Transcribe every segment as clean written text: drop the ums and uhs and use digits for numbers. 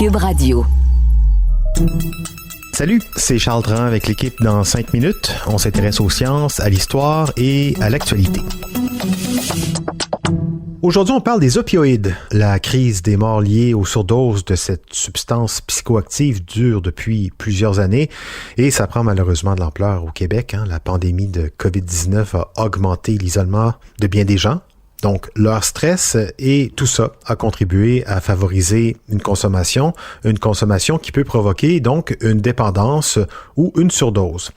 Cube Radio. Salut, c'est Charles Dran avec l'équipe dans 5 minutes. On s'intéresse aux sciences, à l'histoire et à l'actualité. Aujourd'hui, on parle des opioïdes. La crise des morts liées aux surdoses de cette substance psychoactive dure depuis plusieurs années et ça prend malheureusement de l'ampleur au Québec. La pandémie de COVID-19 a augmenté l'isolement de bien des gens. Donc, leur stress et tout ça a contribué à favoriser une consommation qui peut provoquer donc une dépendance ou une surdose.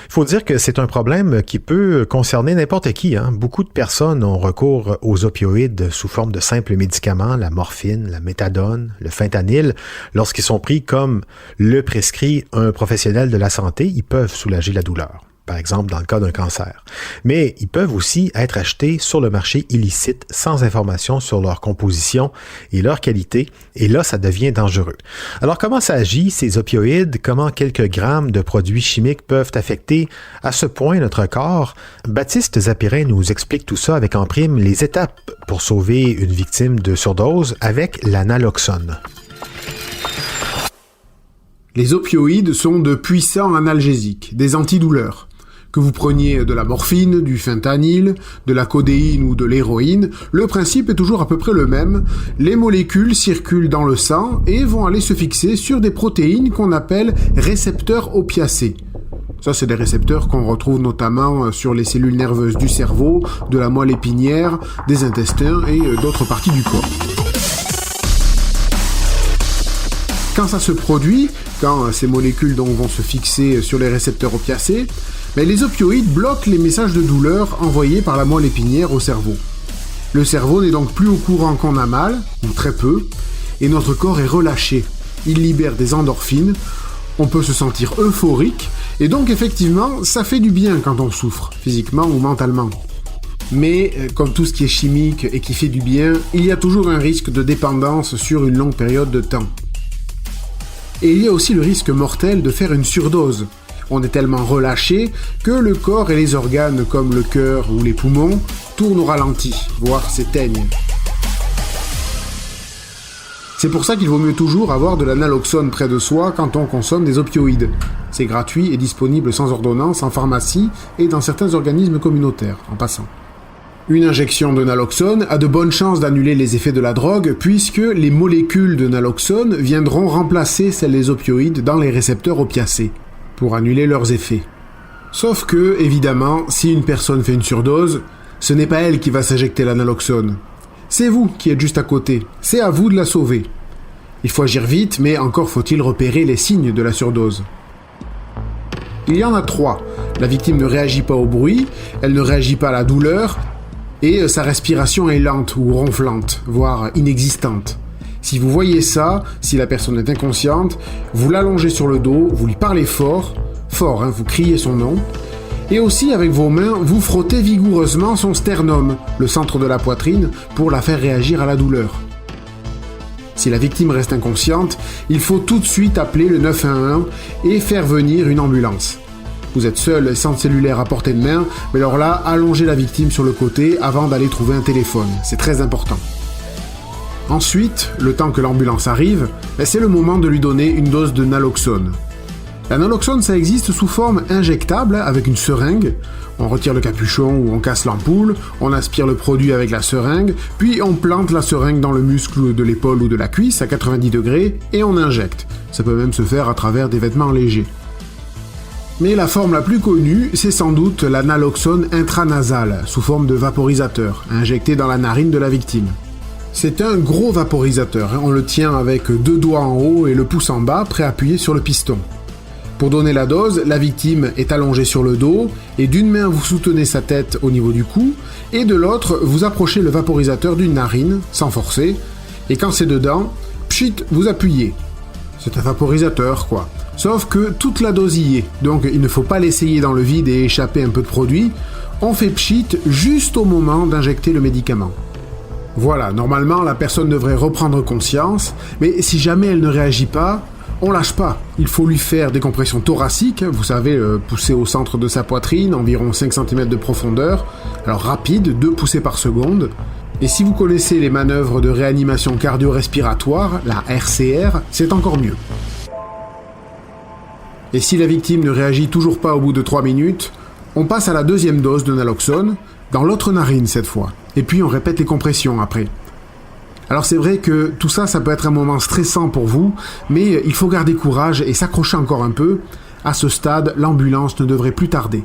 Il faut dire que c'est un problème qui peut concerner n'importe qui. Beaucoup de personnes ont recours aux opioïdes sous forme de simples médicaments, la morphine, la méthadone, le fentanyl. Lorsqu'ils sont pris comme le prescrit un professionnel de la santé, ils peuvent soulager la douleur. Par exemple dans le cas d'un cancer. Mais ils peuvent aussi être achetés sur le marché illicite sans information sur leur composition et leur qualité, et là, ça devient dangereux. Alors, comment ça agit, ces opioïdes? Comment quelques grammes de produits chimiques peuvent affecter à ce point notre corps? Baptiste Zapirin nous explique tout ça avec en prime les étapes pour sauver une victime de surdose avec la naloxone. Les opioïdes sont de puissants analgésiques, des antidouleurs. Que vous preniez de la morphine, du fentanyl, de la codéine ou de l'héroïne, le principe est toujours à peu près le même. Les molécules circulent dans le sang et vont aller se fixer sur des protéines qu'on appelle récepteurs opiacés. Ça, c'est des récepteurs qu'on retrouve notamment sur les cellules nerveuses du cerveau, de la moelle épinière, des intestins et d'autres parties du corps. Quand ça se produit, quand ces molécules donc vont se fixer sur les récepteurs opiacés, mais les opioïdes bloquent les messages de douleur envoyés par la moelle épinière au cerveau. Le cerveau n'est donc plus au courant qu'on a mal, ou très peu, et notre corps est relâché. Il libère des endorphines, on peut se sentir euphorique, et donc effectivement, ça fait du bien quand on souffre, physiquement ou mentalement. Mais, comme tout ce qui est chimique et qui fait du bien, il y a toujours un risque de dépendance sur une longue période de temps. Et il y a aussi le risque mortel de faire une surdose. On est tellement relâché que le corps et les organes comme le cœur ou les poumons tournent au ralenti, voire s'éteignent. C'est pour ça qu'il vaut mieux toujours avoir de la naloxone près de soi quand on consomme des opioïdes. C'est gratuit et disponible sans ordonnance en pharmacie et dans certains organismes communautaires, en passant. Une injection de naloxone a de bonnes chances d'annuler les effets de la drogue puisque les molécules de naloxone viendront remplacer celles des opioïdes dans les récepteurs opiacés pour annuler leurs effets. Sauf que, évidemment, si une personne fait une surdose, ce n'est pas elle qui va s'injecter la naloxone. C'est vous qui êtes juste à côté. C'est à vous de la sauver. Il faut agir vite, mais encore faut-il repérer les signes de la surdose. Il y en a 3. La victime ne réagit pas au bruit, elle ne réagit pas à la douleur, et sa respiration est lente ou ronflante, voire inexistante. Si vous voyez ça, si la personne est inconsciente, vous l'allongez sur le dos, vous lui parlez fort, vous criez son nom, et aussi avec vos mains, vous frottez vigoureusement son sternum, le centre de la poitrine, pour la faire réagir à la douleur. Si la victime reste inconsciente, il faut tout de suite appeler le 911 et faire venir une ambulance. Vous êtes seul et sans cellulaire à portée de main, mais alors là, allongez la victime sur le côté avant d'aller trouver un téléphone. C'est très important. Ensuite, le temps que l'ambulance arrive, c'est le moment de lui donner une dose de naloxone. La naloxone, ça existe sous forme injectable avec une seringue. On retire le capuchon ou on casse l'ampoule, on aspire le produit avec la seringue, puis on plante la seringue dans le muscle de l'épaule ou de la cuisse à 90 degrés et on injecte. Ça peut même se faire à travers des vêtements légers. Mais la forme la plus connue, c'est sans doute la naloxone intranasale, sous forme de vaporisateur, injecté dans la narine de la victime. C'est un gros vaporisateur, on le tient avec 2 doigts en haut et le pouce en bas, prêt à appuyer sur le piston. Pour donner la dose, la victime est allongée sur le dos, et d'une main vous soutenez sa tête au niveau du cou, et de l'autre vous approchez le vaporisateur d'une narine, sans forcer, et quand c'est dedans, pchit, vous appuyez. C'est un vaporisateur, quoi. Sauf que toute la dose y est, donc il ne faut pas l'essayer dans le vide et échapper un peu de produit, on fait pchit juste au moment d'injecter le médicament. Voilà, normalement la personne devrait reprendre conscience, mais si jamais elle ne réagit pas, on lâche pas. Il faut lui faire des compressions thoraciques, vous savez, pousser au centre de sa poitrine, environ 5 cm de profondeur, alors rapide, 2 poussées par seconde, Et si vous connaissez les manœuvres de réanimation cardio-respiratoire, la RCR, c'est encore mieux. Et si la victime ne réagit toujours pas au bout de 3 minutes, on passe à la deuxième dose de naloxone, dans l'autre narine cette fois. Et puis on répète les compressions après. Alors c'est vrai que tout ça, ça peut être un moment stressant pour vous, mais il faut garder courage et s'accrocher encore un peu. À ce stade, l'ambulance ne devrait plus tarder.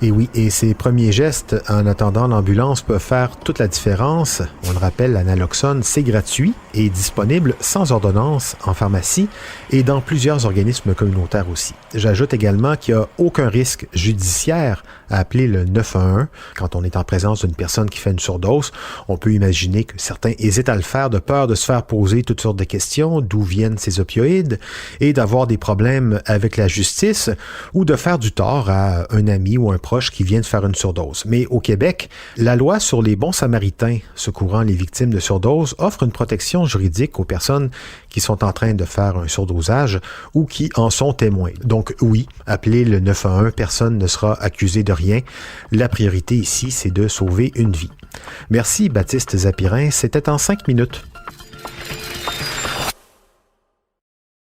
Et oui, et ces premiers gestes en attendant l'ambulance peuvent faire toute la différence. On le rappelle, la naloxone, c'est gratuit et disponible sans ordonnance en pharmacie et dans plusieurs organismes communautaires aussi. J'ajoute également qu'il n'y a aucun risque judiciaire à appeler le 911 quand on est en présence d'une personne qui fait une surdose. On peut imaginer que certains hésitent à le faire de peur de se faire poser toutes sortes de questions, d'où viennent ces opioïdes, et d'avoir des problèmes avec la justice ou de faire du tort à un ami ou un proche qui vient de faire une surdose. Mais au Québec, la loi sur les bons samaritains secourant les victimes de surdose offre une protection juridique aux personnes qui sont en train de faire un surdosage ou qui en sont témoins. Donc oui, appelez le 911, personne ne sera accusé de rien. La priorité ici, c'est de sauver une vie. Merci Baptiste Zapirin, c'était en 5 minutes.